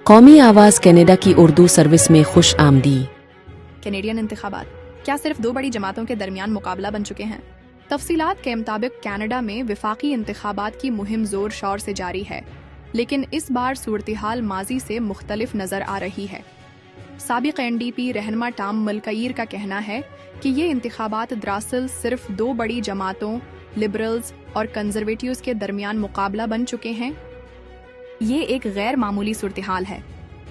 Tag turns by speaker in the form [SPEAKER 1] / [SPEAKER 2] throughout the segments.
[SPEAKER 1] कौमी आवाज़ कनाडा की उर्दू सर्विस में खुश आमदी।
[SPEAKER 2] कैनेडियन इंतखाबात क्या सिर्फ दो बड़ी जमातों के दरमियान मुकाबला बन चुके हैं? तफसीलात के मुताबिक कनाडा में विफाकी इंतखाबात की मुहिम जोर शोर से जारी है, लेकिन इस बार सूरत-ए-हाल माजी से मुख्तलिफ नजर आ रही है। साबिक NDP रहनुमा टॉम मलकयीर का कहना है कि ये इंतखाबात दरअसल सिर्फ दो बड़ी जमातों लिबरल्स और कंजर्वेटिव्स के दरमियान मुकाबला बन चुके हैं। ये एक गैर मामूली सूरत-ए-हाल है।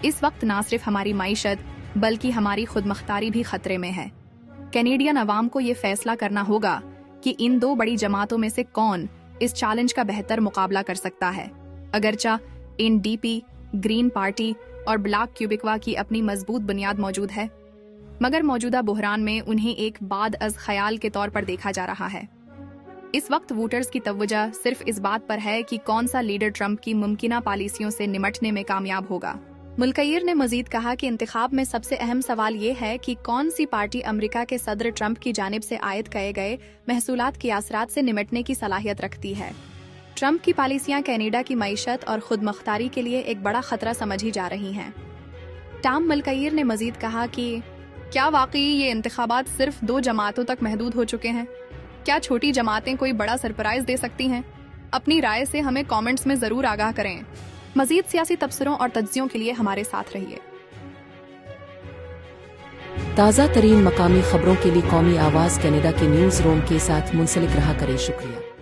[SPEAKER 2] इस वक्त ना सिर्फ हमारी माईशत बल्कि हमारी खुद मुख्तारी भी खतरे में है। कैनेडियन अवाम को ये फैसला करना होगा कि इन दो बड़ी जमातों में से कौन इस चैलेंज का बेहतर मुकाबला कर सकता है। अगरचा NDP, ग्रीन पार्टी और ब्लैक क्यूबिकवा की अपनी मजबूत बुनियाद मौजूद है, मगर मौजूदा बुहरान में उन्हें एक बाद अज ख्याल के तौर पर देखा जा रहा है। इस वक्त वोटर्स की तवज्जो सिर्फ इस बात पर है कि कौन सा लीडर ट्रंप की मुमकिना पॉलिसियों से निमटने में कामयाब होगा। मुल्कयीर ने मजीद कहा कि इंतखाब में सबसे अहम सवाल ये है कि कौन सी पार्टी अमेरिका के सदर ट्रंप की जानिब से आयद किए गए महसूलात के असरात से निमटने की सलाहियत रखती है। ट्रंप की पॉलिसियां कनाडा की मईशत और खुद मुख्तारी के लिए एक बड़ा खतरा समझी जा रही हैं। टॉम मलकयीर ने मजीद कहा कि क्या वाकई ये इंतखाबात सिर्फ दो जमातों तक महदूद हो चुके हैं? क्या छोटी जमातें कोई बड़ा सरप्राइज दे सकती हैं? अपनी राय से हमें कमेंट्स में जरूर आगाह करें। मजीद सियासी तबसरों और तज्जियों के लिए हमारे साथ रहिए।
[SPEAKER 1] ताज़ा तरीन मकामी खबरों के लिए कौमी आवाज़ कनाडा के न्यूज़ रूम के साथ मुंसलिक रहा करें। शुक्रिया।